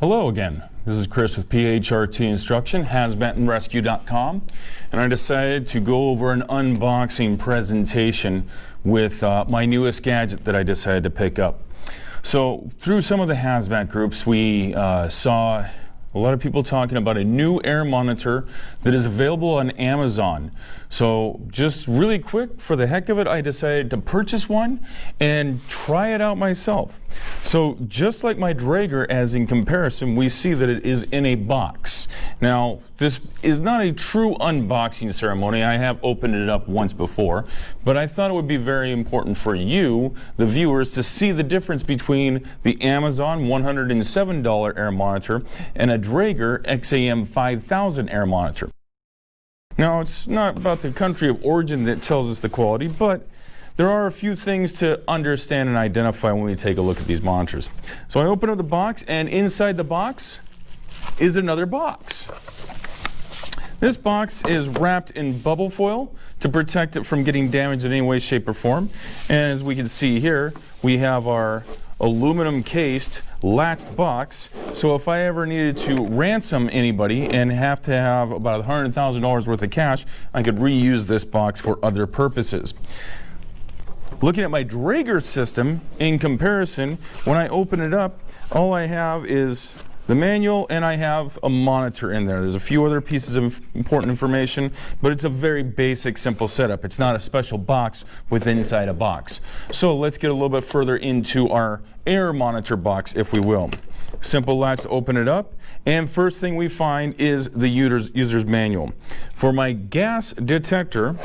Hello again. This is Chris with PHRT Instruction, hazmatandrescue.com, and I decided to go over an unboxing presentation with my newest gadget that I decided to pick up. So through some of the Hazmat groups, we saw a lot of people talking about a new air monitor that is available on Amazon. So just really quick, for the heck of it, I decided to purchase one and try it out myself. So just like my Draeger, as in comparison, we see that it is in a box. Now, this is not a true unboxing ceremony. I have opened it up once before, but I thought it would be very important for you, the viewers, to see the difference between the Amazon $107 air monitor and a Draeger XAM 5000 air monitor. Now, it's not about the country of origin that tells us the quality, but there are a few things to understand and identify when we take a look at these monitors. So I open up the box, and inside the box is another box. This box is wrapped in bubble foil to protect it from getting damaged in any way, shape, or form. And as we can see here, we have our aluminum cased latched box. So if I ever needed to ransom anybody and have to have about $100,000 worth of cash, I could reuse this box for other purposes. Looking at my Draeger system in comparison, when I open it up, all I have is the manual, and I have a monitor in there. There's a few other pieces of important information, but it's a very basic, simple setup. It's not a special box within inside a box. So let's get a little bit further into our air monitor box, if we will. Simple latch to open it up, and first thing we find is the user's manual. For my gas detector,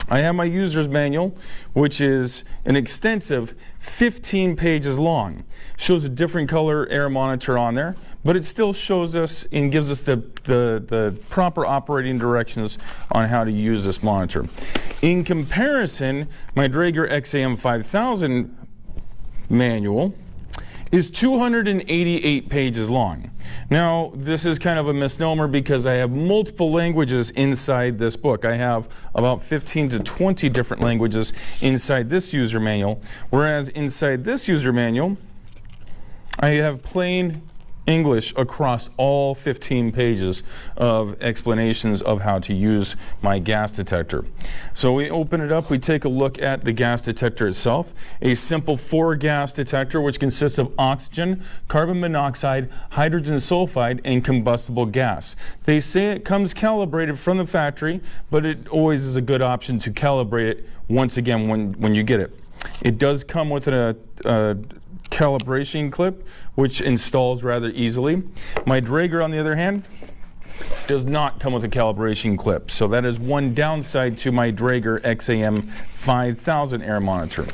I have my user's manual, which is an extensive 15 pages long. Shows a different color air monitor on there, but it still shows us and gives us the proper operating directions on how to use this monitor. In comparison, my Draeger XAM 5000 manual is 288 pages long. Now, this is kind of a misnomer because I have multiple languages inside this book. I have about 15 to 20 different languages inside this user manual, whereas inside this user manual, I have plain English across all 15 pages of explanations of how to use my gas detector. So we open it up, we take a look at the gas detector itself. A simple 4-gas detector which consists of oxygen, carbon monoxide, hydrogen sulfide, and combustible gas. They say it comes calibrated from the factory, but it always is a good option to calibrate it once again when you get it. It does come with a calibration clip, which installs rather easily. My Draeger, on the other hand, does not come with a calibration clip. So that is one downside to my Draeger XAM 5000 air monitor.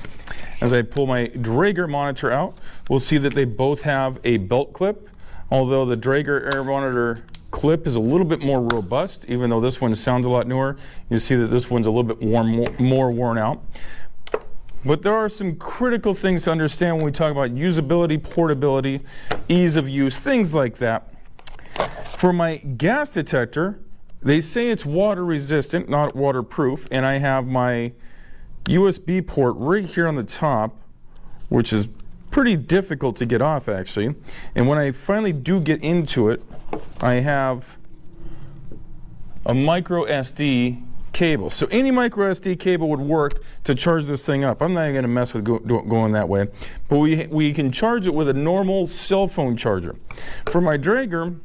As I pull my Draeger monitor out, we'll see that they both have a belt clip, although the Draeger air monitor clip is a little bit more robust. Even though this one sounds a lot newer, you see that this one's a little bit more worn out. But there are some critical things to understand when we talk about usability, portability, ease of use, things like that. For my gas detector, they say it's water resistant, not waterproof, and I have my USB port right here on the top, which is pretty difficult to get off actually. And when I finally do get into it, I have a micro SD cable. So any micro SD cable would work to charge this thing up. I'm not even going to mess with going that way. But we can charge it with a normal cell phone charger. For my Draeger,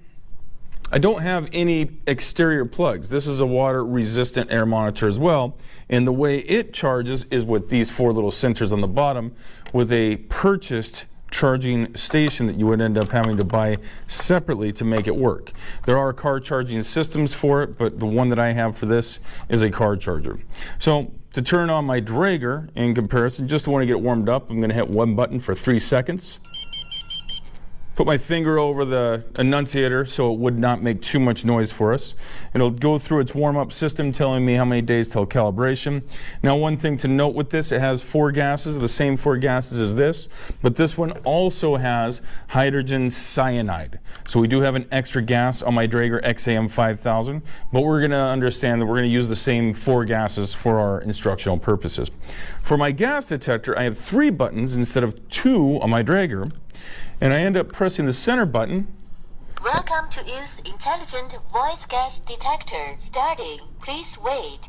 I don't have any exterior plugs. This is a water resistant air monitor as well. And the way it charges is with these 4 little sensors on the bottom with a purchased charging station that you would end up having to buy separately to make it work. There are car charging systems for it, but the one that I have for this is a car charger. So to turn on my Draeger in comparison, just want to get it warmed up, I'm going to hit one button for 3 seconds. Put my finger over the annunciator so it would not make too much noise for us. It'll go through its warm-up system telling me how many days till calibration. Now, one thing to note with this, it has 4 gases, the same 4 gases as this, but this one also has hydrogen cyanide. So we do have an extra gas on my Draeger XAM 5000, but we're going to understand that we're going to use the same 4 gases for our instructional purposes. For my gas detector, I have 3 buttons instead of 2 on my Draeger. And I end up pressing the center button. Welcome to use intelligent voice gas detector. Starting. Please wait.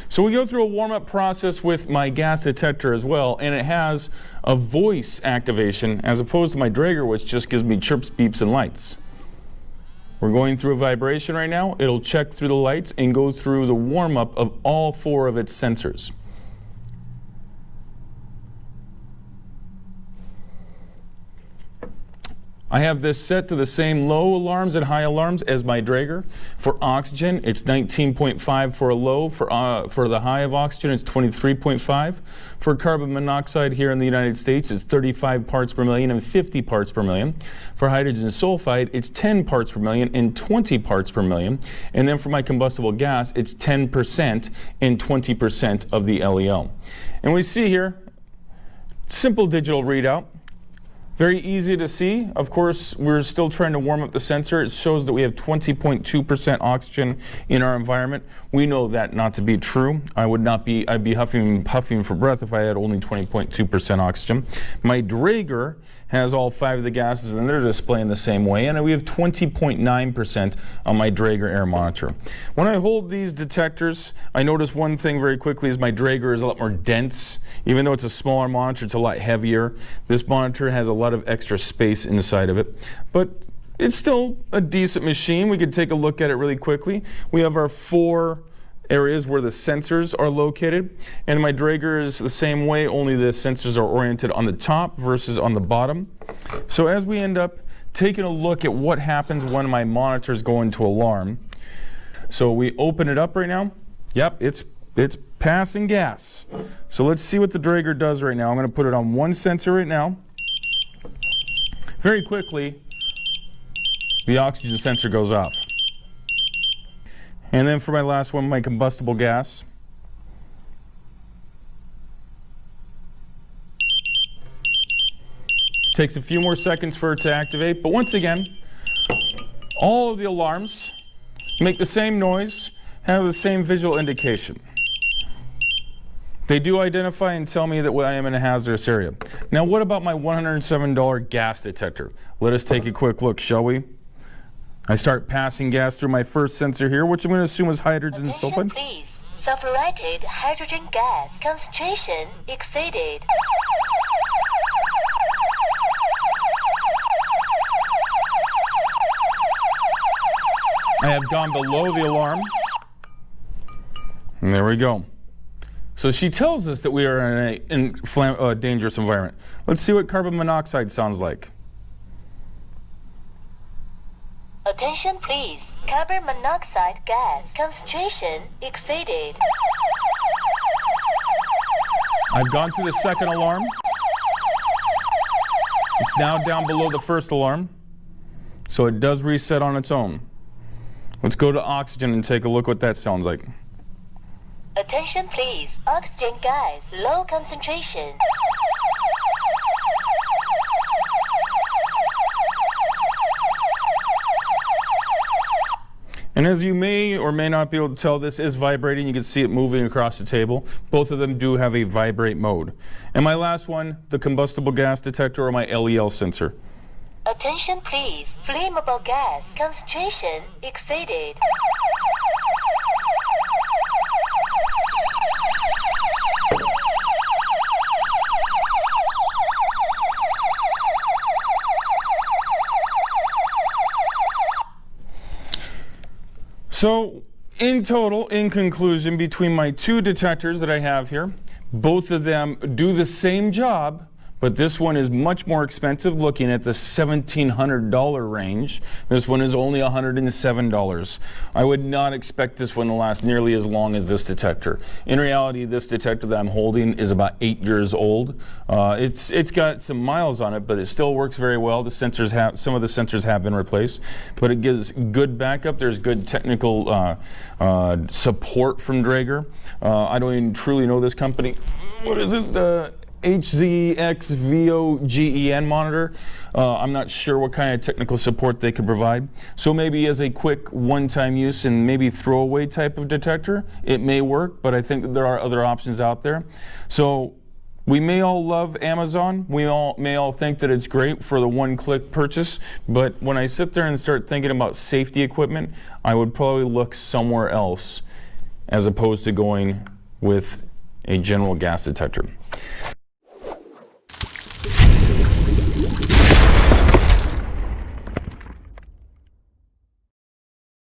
So we go through a warm-up process with my gas detector as well, and it has a voice activation as opposed to my Draeger, which just gives me chirps, beeps, and lights. We're going through a vibration right now. It'll check through the lights and go through the warm-up of all 4 of its sensors. I have this set to the same low alarms and high alarms as my Draeger. For oxygen, it's 19.5 for a low. For the high of oxygen, it's 23.5. For carbon monoxide here in the United States, it's 35 parts per million and 50 parts per million. For hydrogen sulfide, it's 10 parts per million and 20 parts per million. And then for my combustible gas, it's 10% and 20% of the LEL. And we see here, simple digital readout. Very easy to see. Of course, we're still trying to warm up the sensor. It shows that we have 20.2% oxygen in our environment. We know that not to be true. I'd be huffing and puffing for breath if I had only 20.2% oxygen. My Draeger has all 5 of the gases, and they're displaying the same way, and we have 20.9% on my Draeger air monitor. When I hold these detectors, I notice one thing very quickly is my Draeger is a lot more dense. Even though it's a smaller monitor, it's a lot heavier. This monitor has a lot of extra space inside of it, but it's still a decent machine. We could take a look at it really quickly. We have our 4 areas where the sensors are located, and my Draeger is the same way, only the sensors are oriented on the top versus on the bottom. So as we end up taking a look at what happens when my monitors go into alarm, so we open it up right now. Yep, it's passing gas. So let's see what the Draeger does right now. I'm going to put it on one sensor right now. Very quickly, the oxygen sensor goes off. And then for my last one, my combustible gas. Takes a few more seconds for it to activate, but once again, all of the alarms make the same noise, have the same visual indication. They do identify and tell me that I am in a hazardous area. Now, what about my $107 gas detector? Let us take a quick look, shall we? I start passing gas through my first sensor here, which I'm going to assume is hydrogen sulfide. Please. Sulfurated hydrogen gas concentration exceeded. I have gone below the alarm. And there we go. So she tells us that we are in a dangerous environment. Let's see what carbon monoxide sounds like. Attention please. Carbon monoxide gas concentration exceeded. I've gone through the second alarm. It's now down below the first alarm. So it does reset on its own. Let's go to oxygen and take a look what that sounds like. Attention please. Oxygen gas low concentration. And as you may or may not be able to tell, this is vibrating. You can see it moving across the table. Both of them do have a vibrate mode. And my last one, the combustible gas detector or my LEL sensor. Attention please. Flammable gas concentration exceeded. So in total, in conclusion, between my 2 detectors that I have here, both of them do the same job, but this one is much more expensive, looking at the $1,700 range. This one is only $107. I would not expect this one to last nearly as long as this detector. In reality, this detector that I'm holding is about 8 years old. It's got some miles on it, but it still works very well. Some of the sensors have been replaced, but it gives good backup. There's good technical support from Draeger. I don't even truly know this company. What is it? HZXVOGEN monitor. I'm not sure what kind of technical support they could provide. So maybe as a quick one-time use and maybe throwaway type of detector, it may work, but I think that there are other options out there. So We may all love Amazon. We may all think that it's great for the one-click purchase, but when I sit there and start thinking about safety equipment, I would probably look somewhere else as opposed to going with a general gas detector.